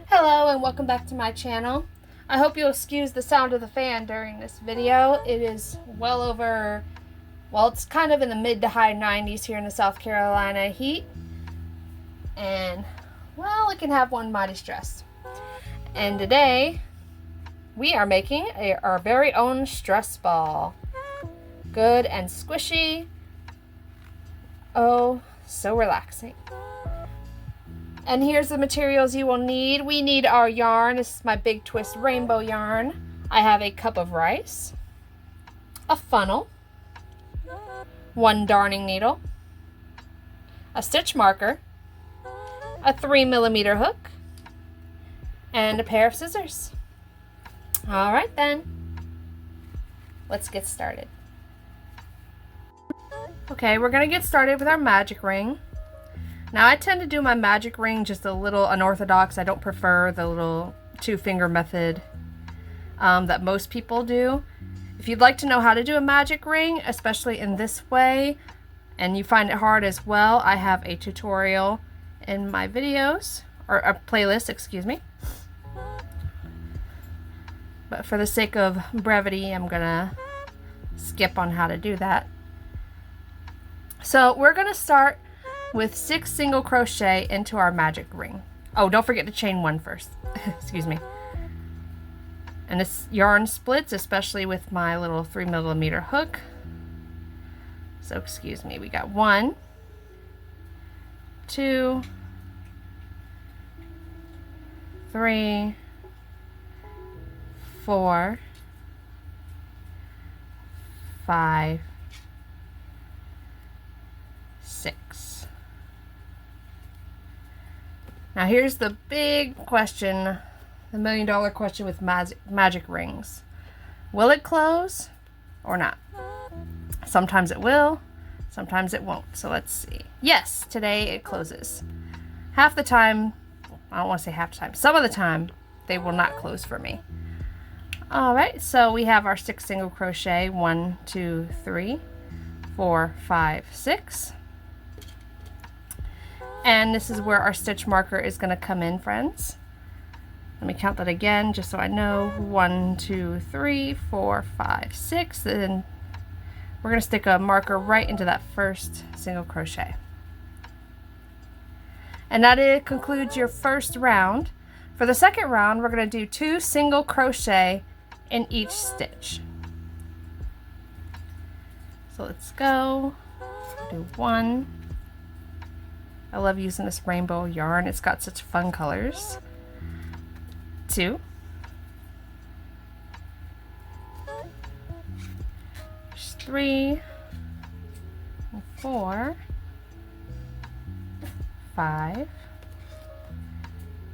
Hello and welcome back to my channel. I hope you'll excuse the sound of the fan during this video. It is well over, well, it's kind of in the mid to high 90s here in the South Carolina heat. And, well, it can have one mighty stressed. And today, we are making our very own stress ball. Good and squishy. Oh, so relaxing. And here's the materials you will need. We need our yarn. This is my Big Twist rainbow yarn. I have a cup of rice, a funnel, one darning needle, a stitch marker, a 3mm hook, and a pair of scissors. All right then, let's get started. Okay, we're gonna get started with our magic ring. Now I tend to do my magic ring just a little unorthodox. I don't prefer the little 2-finger method that most people do. If you'd like to know how to do a magic ring, especially in this way, and you find it hard as well, I have a tutorial in my videos, or a playlist, excuse me. But for the sake of brevity, I'm gonna skip on how to do that. So we're gonna start with 6 single crochet into our magic ring. Oh, don't forget to chain 1 first. Excuse me. And this yarn splits, especially with my little 3mm hook. So excuse me, we got 1, 2, 3, 4, 5, 6. Now here's the big question, the $1,000,000 question with magic rings. Will it close or not? Sometimes it will, sometimes it won't. So let's see. Yes, today it closes. Half the time, I don't want to say half the time, some of the time they will not close for me. All right, so we have our 6 single crochet, 1, 2, 3, 4, 5, 6. And this is where our stitch marker is going to come in, friends. Let me count that again just so I know. 1, 2, 3, 4, 5, 6. Then we're going to stick a marker right into that first single crochet. And that concludes your first round. For the second round, we're going to do 2 single crochet in each stitch. So let's go. Do 1. I love using this rainbow yarn. It's got such fun colors. 2. 3, 4, 5,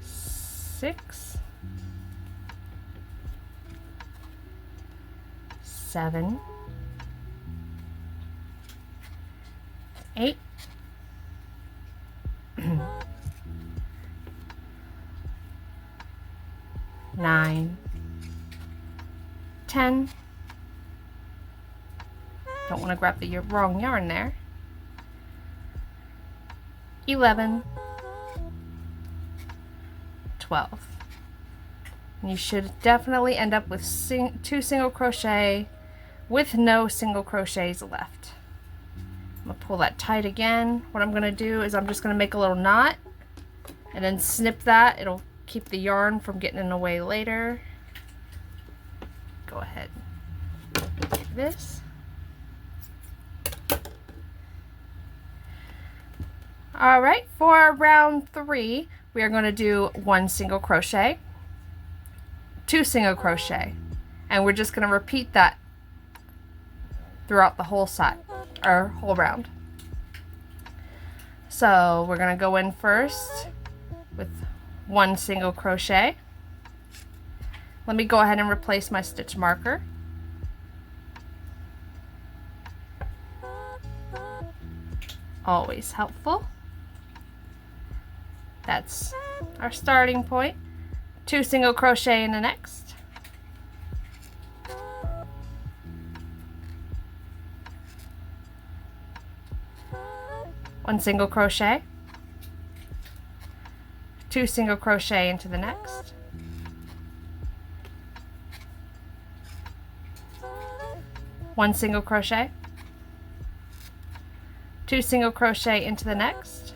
6, 7, 8, 9, 10. Don't want to grab the wrong yarn there. 11, 12. And you should definitely end up with 2 single crochet with no single crochets left. I'm going to pull that tight again. What I'm going to do is I'm just going to make a little knot and then snip that. It'll keep the yarn from getting in the way later. Go ahead, like this. All right, for round 3, we are going to do 1 single crochet, 2 single crochet, and we're just going to repeat that throughout the whole side, or whole round. So we're going to go in first with 1 single crochet. Let me go ahead and replace my stitch marker. Always helpful. That's our starting point. 2 single crochet in the next. 1 single crochet, 2 single crochet into the next, 1 single crochet, 2 single crochet into the next,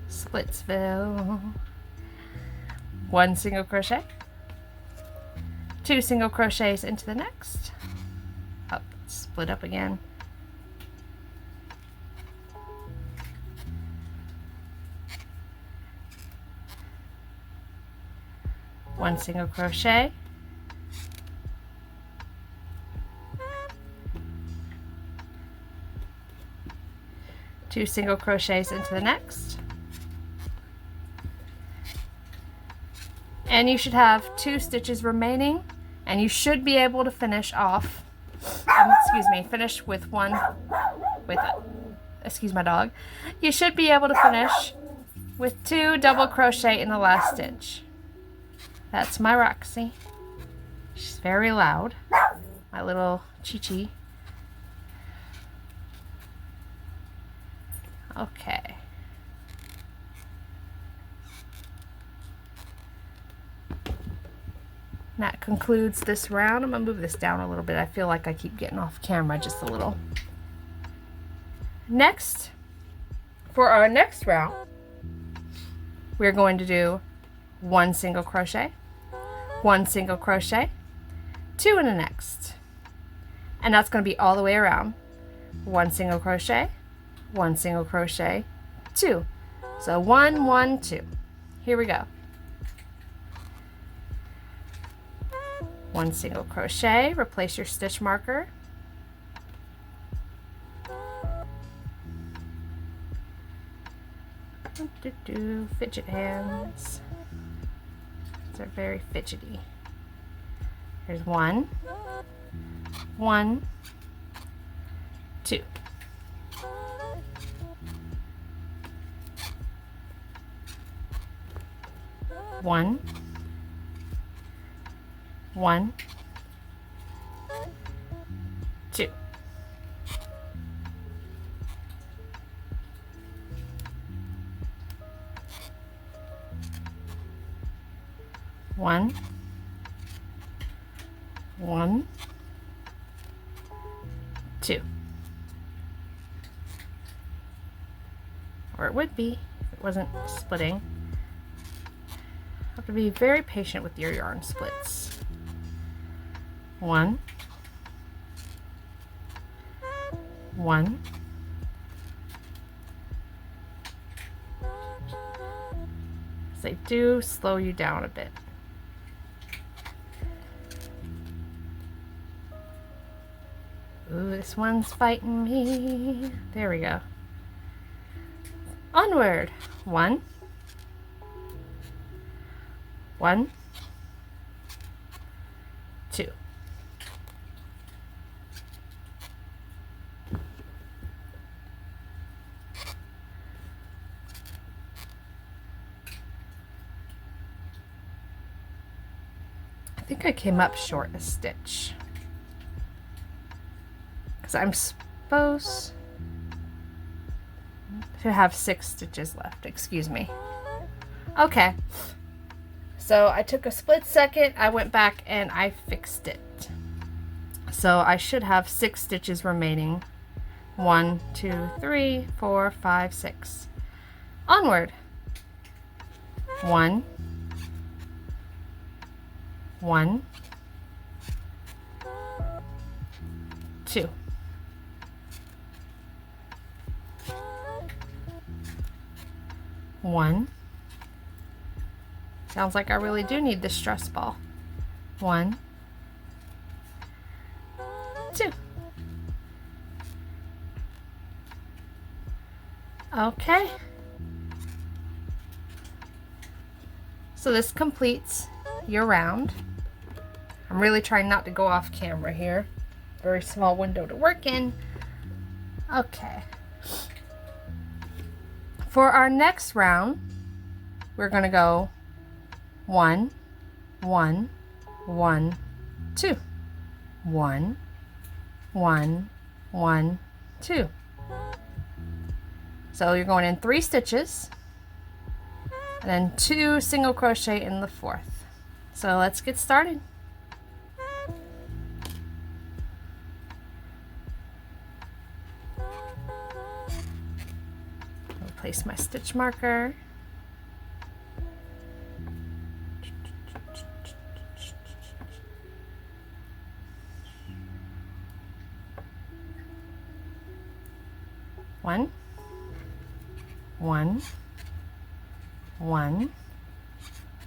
Splitsville, 1 single crochet, 2 single crochets into the next, oh, split up again, one single crochet, two single crochets into the next, and you should have 2 stitches remaining, and you should be able to finish off, finish with excuse my dog, you should be able to finish with 2 double crochet in the last stitch. That's my Roxy. She's very loud, my little Chi-Chi. Okay. That concludes this round. I'm gonna move this down a little bit. I feel like I keep getting off camera just a little. Next, for our next round, we're going to do 1 single crochet, 1 single crochet, 2 in the next. And that's going to be all the way around. 1 single crochet, 1 single crochet, 2. So 1, 1, 2. Here we go. 1 single crochet, replace your stitch marker. Fidget hands. They're very fidgety. Here's 1, 1, 2. 1, 1, 2. 1, 1, 2. Or it would be if it wasn't splitting. You have to be very patient with your yarn splits. 1, 1, they do slow you down a bit. Ooh, this one's fighting me. There we go. Onward. 1, 1, 2. I think I came up short a stitch, because I'm supposed to have 6 stitches left. Excuse me. Okay, so I took a split second, I went back and I fixed it. So I should have 6 stitches remaining. 1, 2, 3, 4, 5, 6. Onward. 1, 1, 2. 1. Sounds like I really do need this stress ball. 1, 2. Okay. So this completes your round. I'm really trying not to go off camera here. Very small window to work in. Okay. For our next round, we're going to go 1, 1, 1, 2. 1, 1, 1, 2. So you're going in 3 stitches and then 2 single crochet in the 4th. So let's get started. I'll place my stitch marker. One, 1, 1,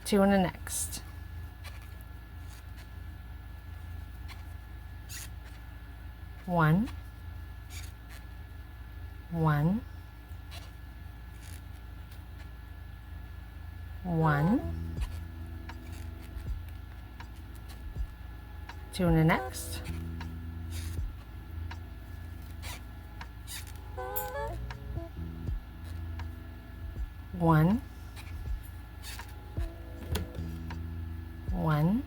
2 in the next. 1, 1, 1, 2 in the next. 1, 1,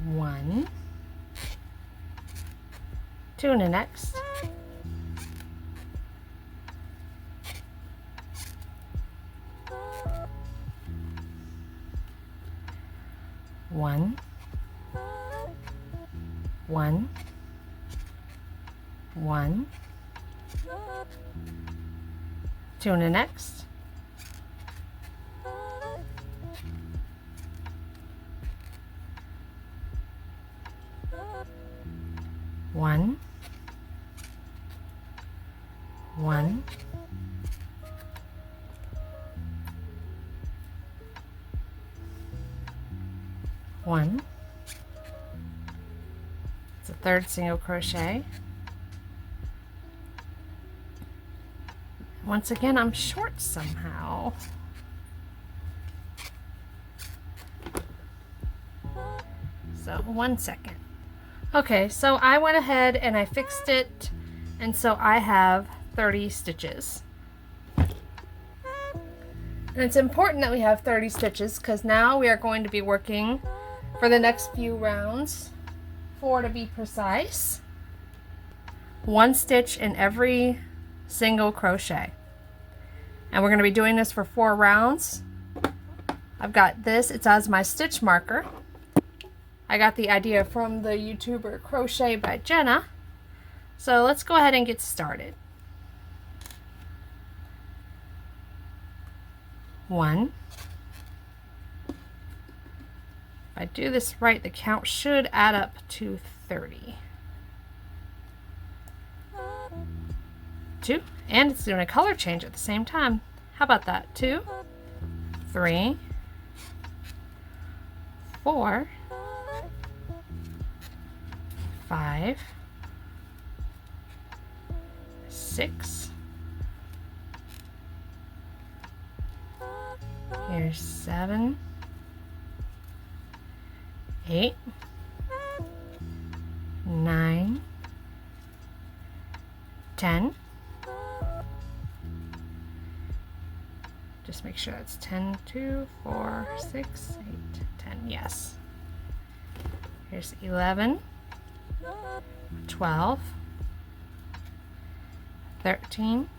1, 2 in the next. 1, 1, 1, 2 in the next. 1, 1, 1. It's a 3rd single crochet. Once again, I'm short somehow. So 1 second. Okay, so I went ahead and I fixed it, and so I have 30 stitches. And it's important that we have 30 stitches because now we are going to be working for the next few rounds, 4 to be precise. 1 stitch in every single crochet. And we're going to be doing this for 4 rounds. I've got this, it's as my stitch marker. I got the idea from the YouTuber Crochet by Jenna. So let's go ahead and get started. 1. If I do this right, the count should add up to 30. 2, and it's doing a color change at the same time. How about that? 2, 3, 4, 5, 6. Here's 7, 8, 9, 10. Just make sure that's 10, 2, 4, 6, 8, 10. Yes. Here's 11, 12, 13,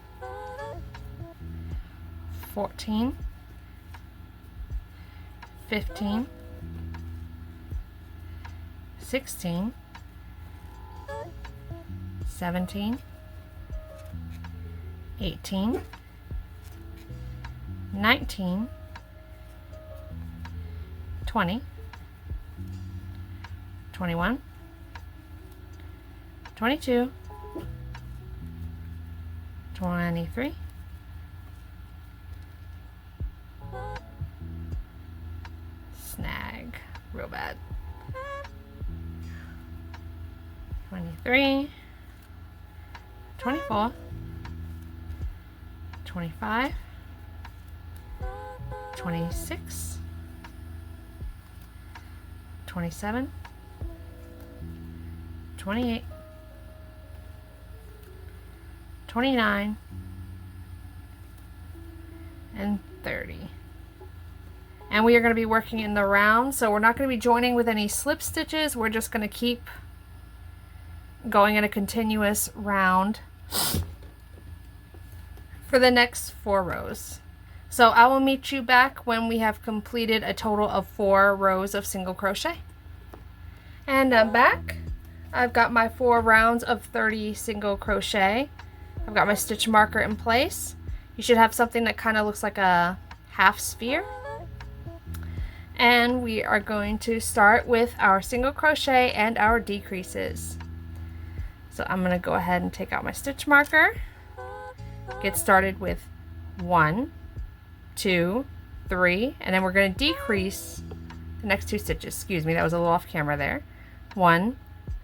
14, 15, 16, 17, 18, 19, 20, 21, 22, 23, snag, real bad, 23, 24, 25, 26, 27, 28, 29, and 30. And we are going to be working in the round, so we're not going to be joining with any slip stitches. We're just going to keep going in a continuous round for the next 4 rows. So I will meet you back when we have completed a total of 4 rows of single crochet. And I'm back. I've got my 4 rounds of 30 single crochet. I've got my stitch marker in place. You should have something that kind of looks like a half sphere. And we are going to start with our single crochet and our decreases. So I'm going to go ahead and take out my stitch marker. Get started with 1, 2, 3, and then we're going to decrease the next 2 stitches. Excuse me, that was a little off camera there. 1,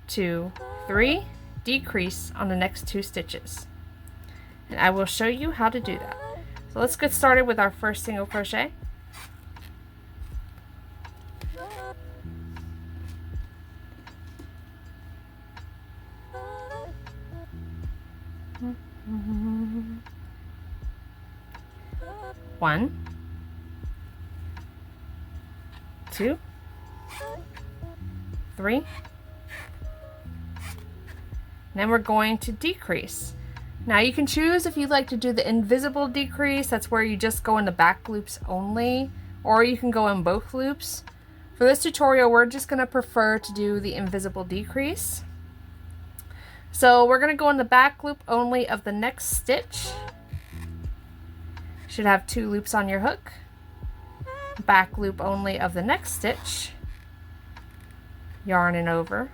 2, 3, decrease on the next 2 stitches. And I will show you how to do that. So let's get started with our first single crochet. One, 2, 3. And then we're going to decrease. Now you can choose if you'd like to do the invisible decrease, that's where you just go in the back loops only, or you can go in both loops. For this tutorial, we're just going to prefer to do the invisible decrease. So we're going to go in the back loop only of the next stitch. Should have 2 loops on your hook. Back loop only of the next stitch. Yarn and over.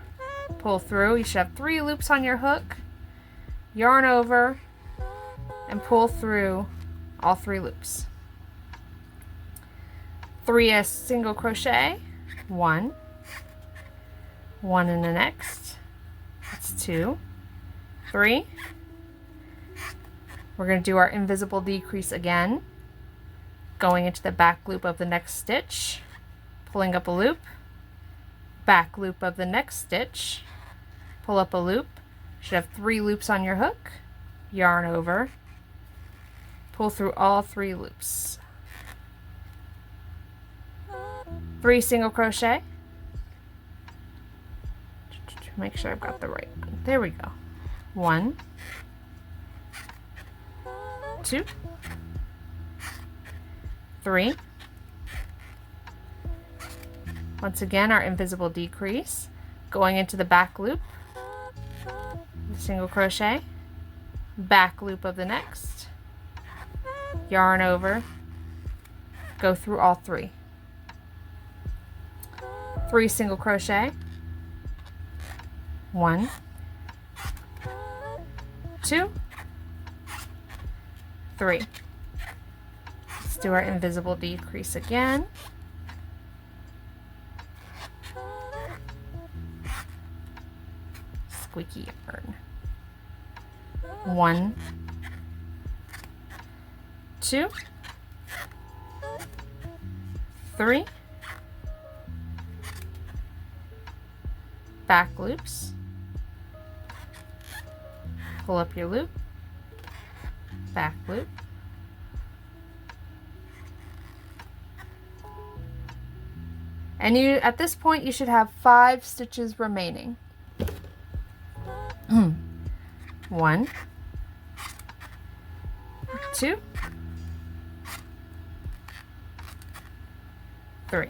Pull through. You should have 3 loops on your hook. Yarn over and pull through all 3 loops. 3 single crochet. 1. 1 in the next. That's 2. 3. We're going to do our invisible decrease again, going into the back loop of the next stitch, pulling up a loop, back loop of the next stitch, pull up a loop. Should have 3 loops on your hook, yarn over, pull through all 3 loops. 3 single crochet. Make sure I've got the right one. There we go. 1, 2, 3. Once again, our invisible decrease, going into the back loop, single crochet, back loop of the next, yarn over, go through all 3. 3 single crochet. 1, 2, 3. Let's do our invisible decrease again. Squeaky yarn. 1, 2, 3. Back loops. Pull up your loop, back loop, and you at this point you should have 5 stitches remaining. 1, 2, 3.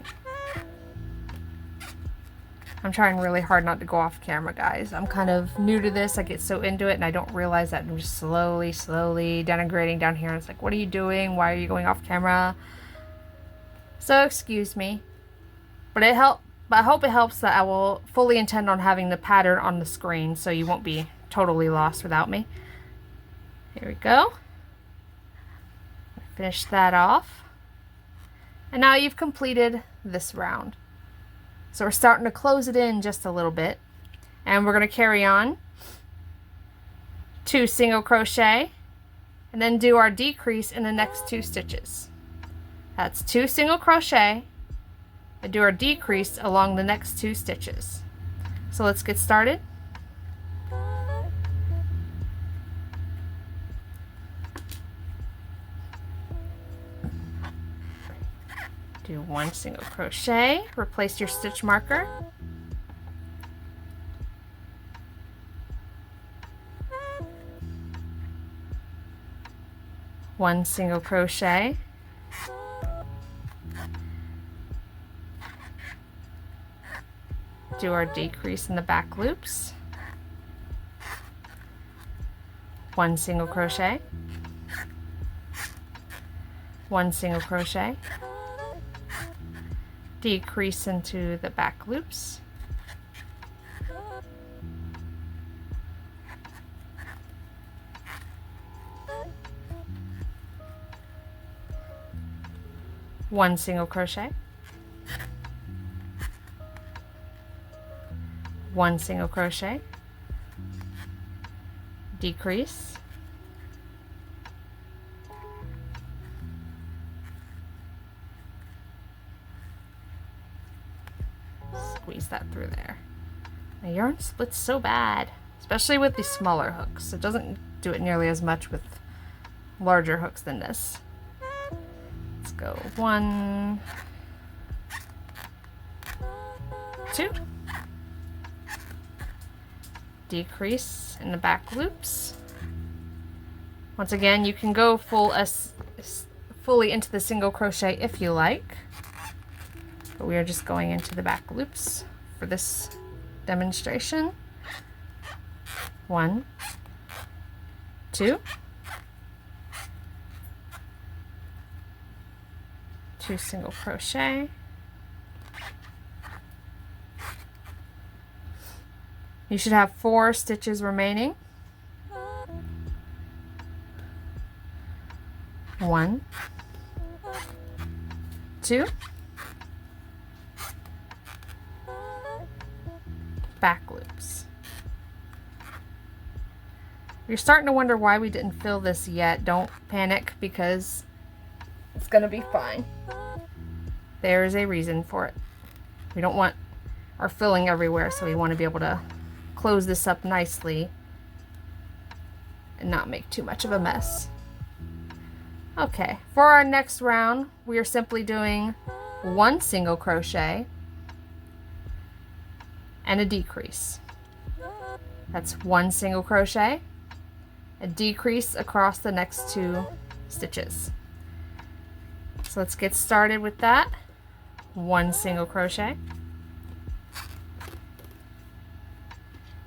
I'm trying really hard not to go off camera, guys. I'm kind of new to this. I get so into it and I don't realize that I'm just slowly denigrating down here. And it's like, what are you doing? Why are you going off camera? So excuse me. But I hope it helps that I will fully intend on having the pattern on the screen so you won't be totally lost without me. Here we go. Finish that off. And now you've completed this round. So we're starting to close it in just a little bit. And we're going to carry on 2 single crochet and then do our decrease in the next 2 stitches. That's 2 single crochet and do our decrease along the next 2 stitches. So let's get started. Do 1 single crochet, replace your stitch marker. One single crochet. Do our decrease in the back loops. 1 single crochet. 1 single crochet. Decrease into the back loops. One single crochet. 1 single crochet. Decrease. Squeeze that through there. My yarn splits so bad, especially with these smaller hooks. It doesn't do it nearly as much with larger hooks than this. Let's go 1, 2. Decrease in the back loops. Once again, you can go fully into the single crochet if you like, but we are just going into the back loops for this demonstration. 1, 2, 2 single crochet. You should have 4 stitches remaining. 1, 2, back loops. You're starting to wonder why we didn't fill this yet. Don't panic, because it's gonna be fine. There is a reason for it. We don't want our filling everywhere, so we want to be able to close this up nicely and not make too much of a mess. Okay, for our next round, we are simply doing 1 single crochet and a decrease. That's 1 single crochet, a decrease across the next 2 stitches. So let's get started with that. 1 single crochet.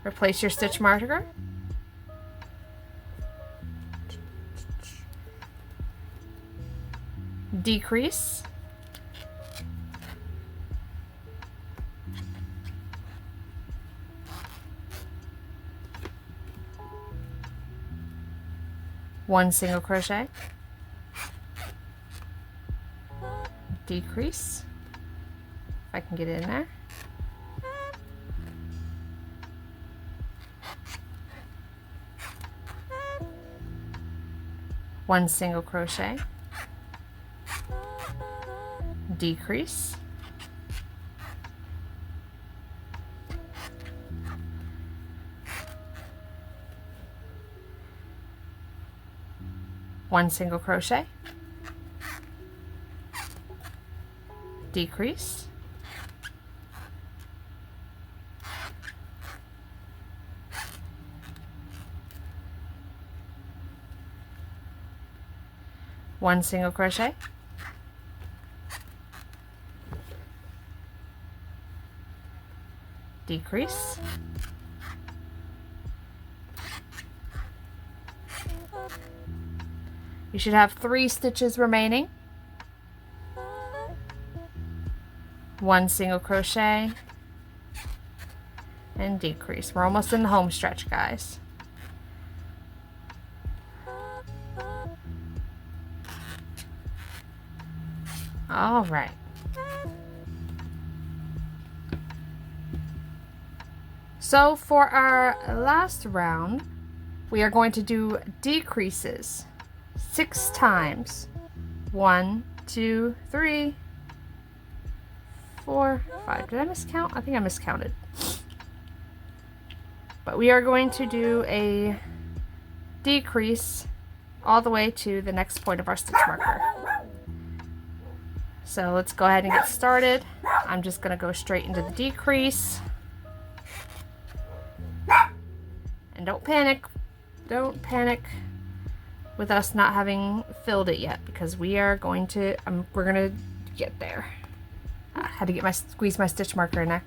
Replace your stitch marker. Decrease. One single crochet. Decrease. If I can get it in there. One single crochet, decrease, one single crochet, decrease, one single crochet, decrease, you should have 3 stitches remaining, 1 single crochet, and decrease. We're almost in the home stretch, guys. All right. So for our last round, we are going to do decreases 6 times. 1, 2, 3, 4, 5. Did I miscount? I think I miscounted. But we are going to do a decrease all the way to the next point of our stitch marker. So let's go ahead and get started. I'm just going to go straight into the decrease. And don't panic. Don't panic with us not having filled it yet, because we are going to, we're going to get there. I had to get squeeze my stitch marker in there.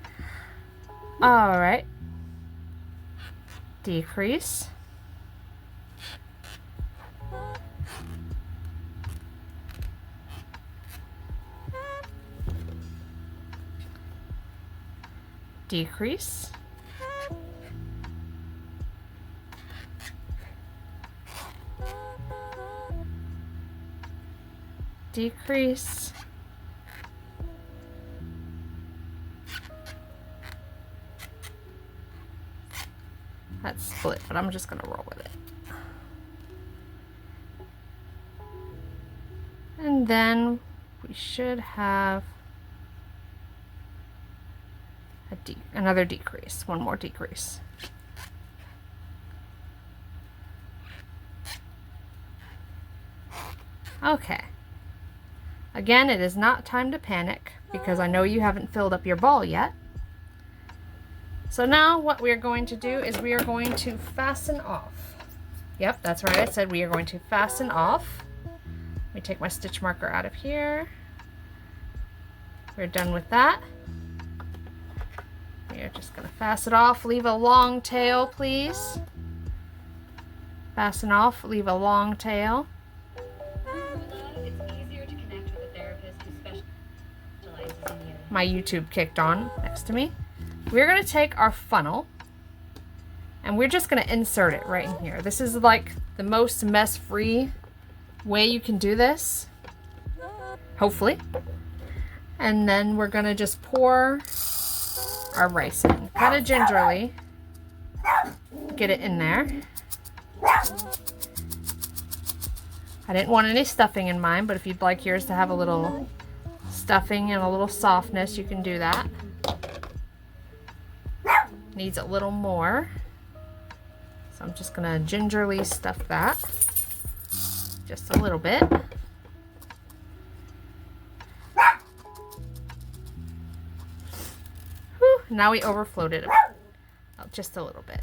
All right. Decrease. Decrease. Decrease. That's split, but I'm just gonna roll with it. And then we should have another decrease, one more decrease. Okay. Again, it is not time to panic because I know you haven't filled up your ball yet. So now what we are going to do is we are going to fasten off. Yep, that's right. I said we are going to fasten off. Let me take my stitch marker out of here. We're done with that. We are just going to fasten off. Leave a long tail, please. Fasten off. Leave a long tail. My YouTube kicked on next to me. We're going to take our funnel and we're just going to insert it right in here. This is like the most mess-free way you can do this, hopefully. And then we're going to just pour our rice in, kind of gingerly. Get it in there. I didn't want any stuffing in mine, but if you'd like yours to have a little stuffing and a little softness, you can do that. Needs a little more, so I'm just gonna gingerly stuff that just a little bit. Whew, now we overflowed it just a little bit,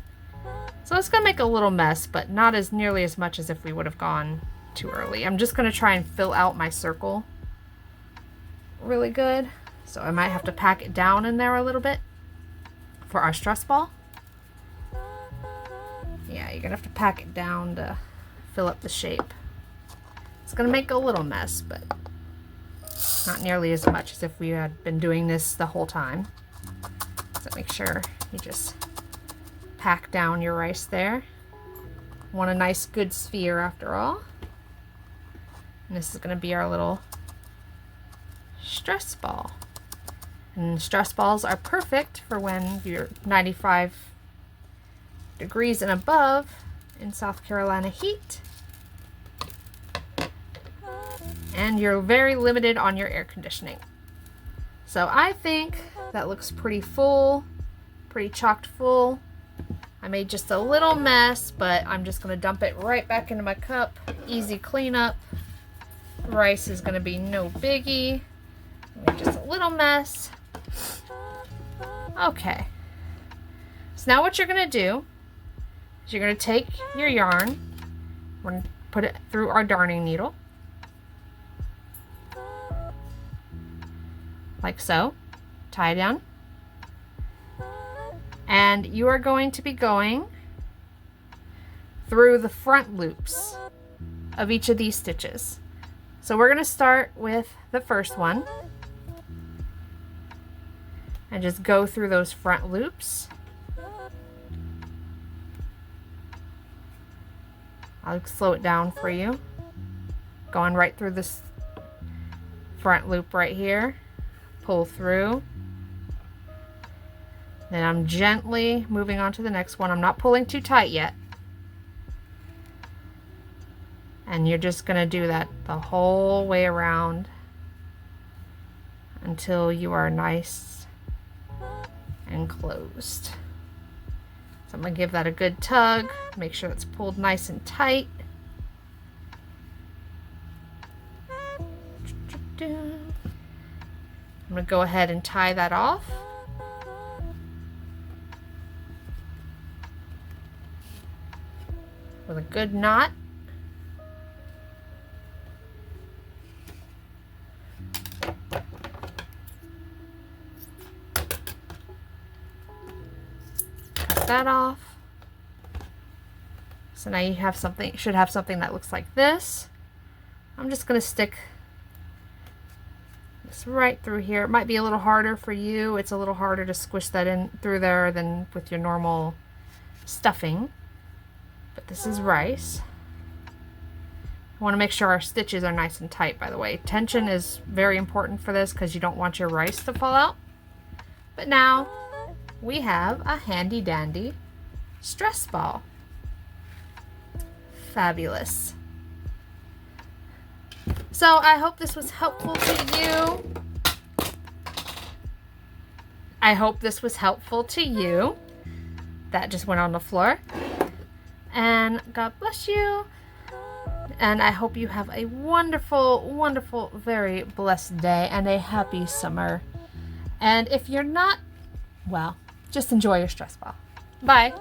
so it's gonna make a little mess, but not as nearly as much as if we would have gone too early. I'm just gonna try and fill out my circle really good, so I might have to pack it down in there a little bit for our stress ball. Yeah, you're gonna have to pack it down to fill up the shape. It's gonna make a little mess, but not nearly as much as if we had been doing this the whole time. So make sure you just pack down your rice there. Want a nice good sphere after all. And this is gonna be our little stress ball. And stress balls are perfect for when you're 95 degrees and above in South Carolina heat. And you're very limited on your air conditioning. So I think that looks pretty full, pretty chocked full. I made just a little mess, but I'm just gonna dump it right back into my cup. Easy cleanup. Rice is gonna be no biggie. Just a little mess. Okay. So now what you're gonna do is you're gonna take your yarn, we're gonna put it through our darning needle, like so, tie down, and you are going to be going through the front loops of each of these stitches. So we're gonna start with the first one and just go through those front loops. I'll slow it down for you. Going right through this front loop right here. Pull through. Then I'm gently moving on to the next one. I'm not pulling too tight yet. And you're just gonna do that the whole way around until you are nice and closed. So I'm gonna give that a good tug, make sure it's pulled nice and tight. I'm going to go ahead and tie that off. With a good knot. Cut that off. So now you have something, should have something that looks like this. I'm just going to stick this right through here. It might be a little harder for you. It's a little harder to squish that in through there than with your normal stuffing. But this is rice. I want to make sure our stitches are nice and tight, by the way. Tension is very important for this because you don't want your rice to fall out. But now we have a handy dandy stress ball. Fabulous. So I hope this was helpful to you. I hope this was helpful to you. That just went on the floor. And God bless you. And I hope you have a wonderful, wonderful, very blessed day and a happy summer. And if you're not, well, just enjoy your stress ball. Bye.